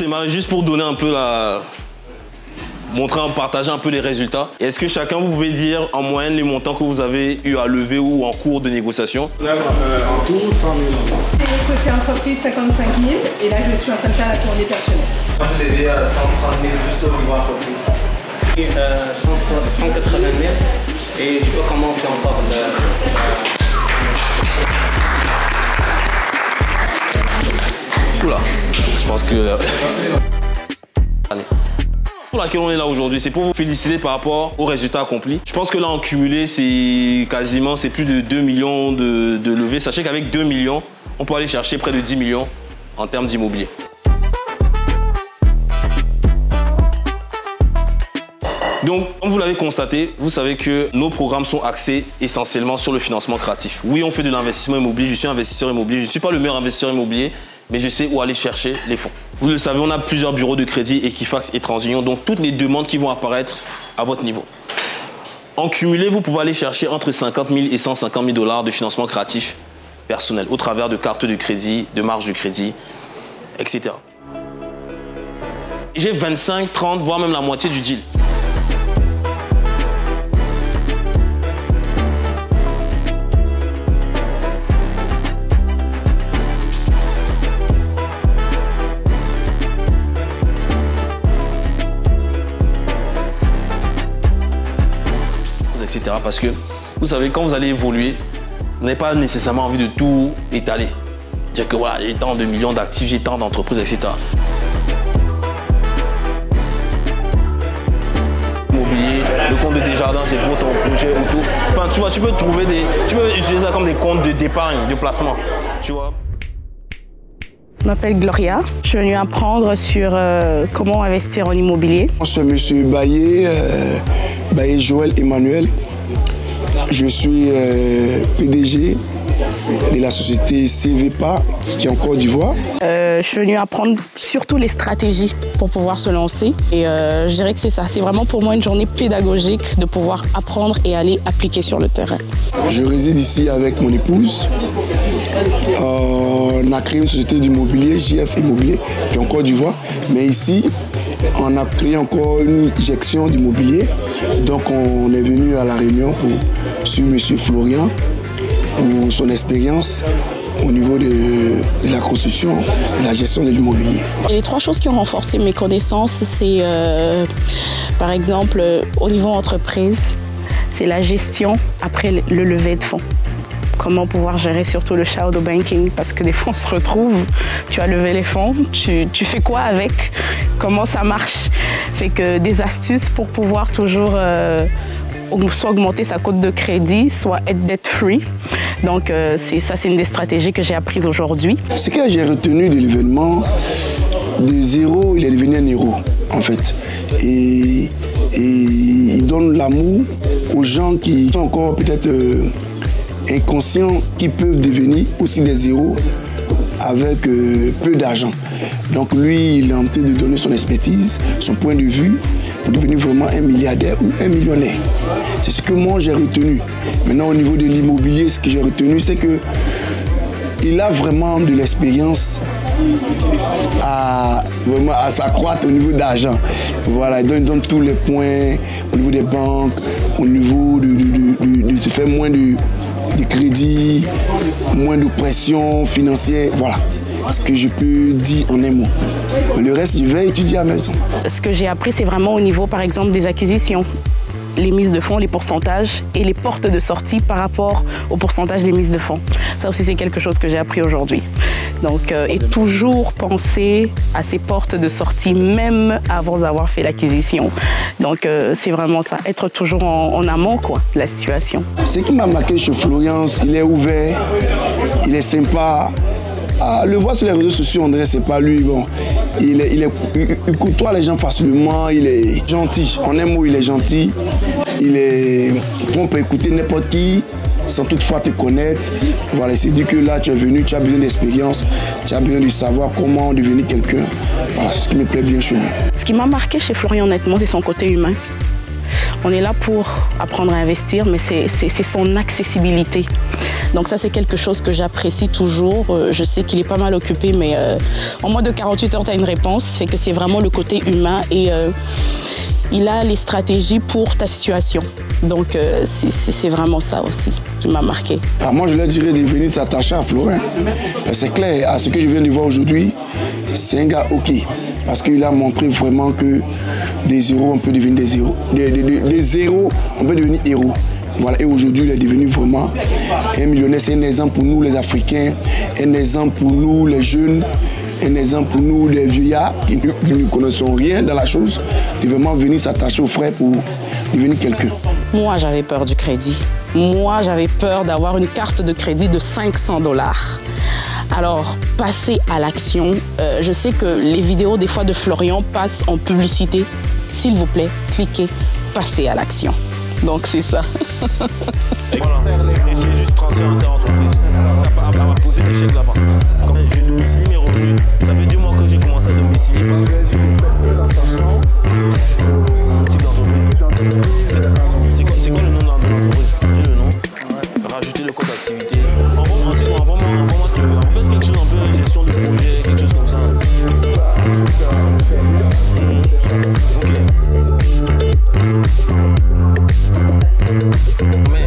démarrer juste pour donner un peu partager un peu les résultats. Est-ce que chacun, vous pouvez dire en moyenne les montants que vous avez eu à lever ou en cours de négociation? En tout, 100 000. Côté entreprise, 55 000. Et là, je suis en train de faire la tournée personnelle. Moi, je l'ai levé à 130 000 juste au niveau entreprise. 180 000. Et je peux commencer encore Oula, je pense que... Pour laquelle on est là aujourd'hui, c'est pour vous féliciter par rapport aux résultats accomplis. Je pense que là, en cumulé, c'est plus de 2 millions de levées. Sachez qu'avec 2 millions, on peut aller chercher près de 10 millions en termes d'immobilier. Donc, comme vous l'avez constaté, vous savez que nos programmes sont axés essentiellement sur le financement créatif. Oui, on fait de l'investissement immobilier, je suis investisseur immobilier, je ne suis pas le meilleur investisseur immobilier, mais je sais où aller chercher les fonds. Vous le savez, on a plusieurs bureaux de crédit, Equifax et TransUnion, donc toutes les demandes qui vont apparaître à votre niveau. En cumulé, vous pouvez aller chercher entre 50 000 et 150 000 $ de financement créatif personnel au travers de cartes de crédit, de marge de crédit, etc. J'ai 25, 30, voire même la moitié du deal. Etc. Parce que vous savez, quand vous allez évoluer, vous n'avez pas nécessairement envie de tout étaler. Dire que voilà, j'ai tant de millions d'actifs, j'ai tant d'entreprises, etc. Immobilier, le compte de Desjardins, c'est pour ton projet auto. Enfin, tu vois, tu peux utiliser ça comme des comptes d'épargne, de placement. Tu vois. Je m'appelle Gloria. Je suis venue apprendre sur comment investir en immobilier. Je suis M. Baillet Joël Emmanuel. Je suis PDG de la société CVPA qui est en Côte d'Ivoire. Je suis venue apprendre surtout les stratégies pour pouvoir se lancer. Et je dirais que c'est ça. C'est vraiment pour moi une journée pédagogique de pouvoir apprendre et aller appliquer sur le terrain. Je réside ici avec mon épouse. On a créé une société d'immobilier, JF Immobilier, qui est en Côte d'Ivoire. Mais ici, on a créé encore une injection d'immobilier. Donc on est venu à La Réunion pour suivre M. Florian pour son expérience au niveau de la construction et la gestion de l'immobilier. Les 3 choses qui ont renforcé mes connaissances, c'est par exemple au niveau entreprise, c'est la gestion après le lever de fonds. Comment pouvoir gérer surtout le shadow banking, parce que des fois on se retrouve, tu as levé les fonds, tu fais quoi avec, comment ça marche. Fait que des astuces pour pouvoir toujours soit augmenter sa cote de crédit, soit être debt free. Donc c'est une des stratégies que j'ai apprises aujourd'hui. Ce que j'ai retenu de l'événement, de zéro, il est devenu un héros en fait. Et il donne l'amour aux gens qui sont encore peut-être inconscients, qui peuvent devenir aussi des héros avec peu d'argent. Donc lui, il est en train de donner son expertise, son point de vue pour devenir vraiment un milliardaire ou un millionnaire. C'est ce que moi j'ai retenu. Maintenant au niveau de l'immobilier, ce que j'ai retenu, c'est que il a vraiment de l'expérience à s'accroître au niveau d'argent. Voilà, il donne tous les points au niveau des banques, au niveau de se faire moins de crédit, moins de pression financière, voilà. Ce que je peux dire en un mot. Le reste, je vais étudier à la maison. Ce que j'ai appris, c'est vraiment au niveau, par exemple, des acquisitions. Les mises de fonds, les pourcentages et les portes de sortie par rapport au pourcentage des mises de fonds. Ça aussi, c'est quelque chose que j'ai appris aujourd'hui. Donc, et toujours penser à ces portes de sortie, même avant d'avoir fait l'acquisition. Donc, c'est vraiment ça, être toujours en amont quoi, de la situation. Ce qui m'a marqué chez Florian, il est ouvert, il est sympa. Le voir sur les réseaux sociaux, André, c'est pas lui. Bon, il côtoie les gens facilement, il est gentil. En un mot, il est gentil. Il est prompt à écouter n'importe qui, sans toutefois te connaître. Voilà, il s'est dit que là, tu es venu, tu as besoin d'expérience, tu as besoin de savoir comment devenir quelqu'un. Voilà, c'est ce qui me plaît bien chez lui. Ce qui m'a marqué chez Florian, honnêtement, c'est son côté humain. On est là pour apprendre à investir, mais c'est son accessibilité. Donc ça, c'est quelque chose que j'apprécie toujours. Je sais qu'il est pas mal occupé, mais en moins de 48 heures, tu as une réponse. Fait que c'est vraiment le côté humain et il a les stratégies pour ta situation. Donc c'est vraiment ça aussi qui m'a marqué. Alors moi, je leur dirais de venir s'attacher à Florin. C'est clair, à ce que je viens de voir aujourd'hui, c'est un gars OK. Parce qu'il a montré vraiment que des zéros, on peut devenir des zéros. Des zéros, on peut devenir héros. Voilà. Et aujourd'hui, il est devenu vraiment un millionnaire. C'est un exemple pour nous, les Africains, un exemple pour nous, les jeunes, un exemple pour nous, les vieillards qui ne connaissons rien dans la chose, de vraiment venir s'attacher aux frères pour devenir quelqu'un. Moi, j'avais peur du crédit. Moi, j'avais peur d'avoir une carte de crédit de 500 $. Alors, passer à l'action, je sais que les vidéos des fois de Florian passent en publicité. S'il vous plaît, cliquez, passez à l'action. Donc, c'est ça. Voilà. Et c'est juste transfert inter-entreprise. À poser des chèques là-bas. Je domicile mes revenus. Ça fait 2 mois que j'ai commencé à domicilier. C'est quoi le nom de l'entreprise? J'ai le nom. Rajouter le code d'activité. Envoie-moi quelque chose un peu gestion de projet, quelque chose comme ça. Ok. Mais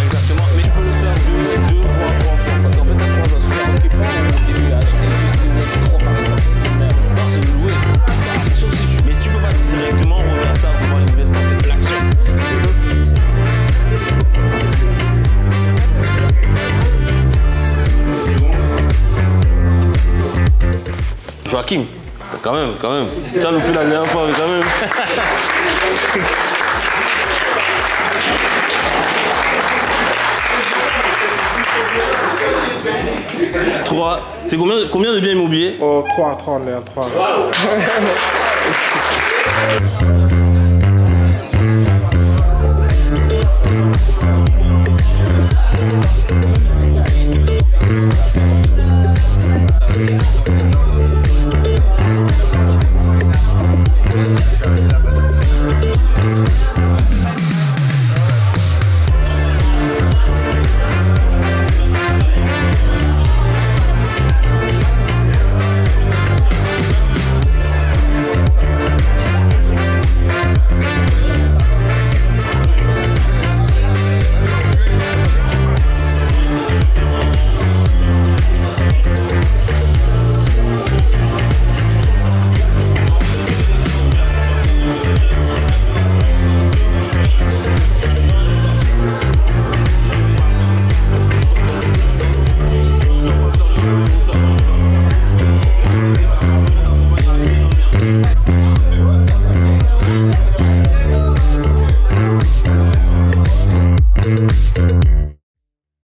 exactement, mais tu peux le faire 2 voire 3 fois parce qu'en fait, tu as 3 assurances qui prennent c'est loué. Mais tu peux pas directement refaire ça pour investir dans l'action. Joachim, quand même. Tu as loupé la dernière fois, mais quand même. 3. C'est combien de biens immobiliers? Oh, 3, on est à 3.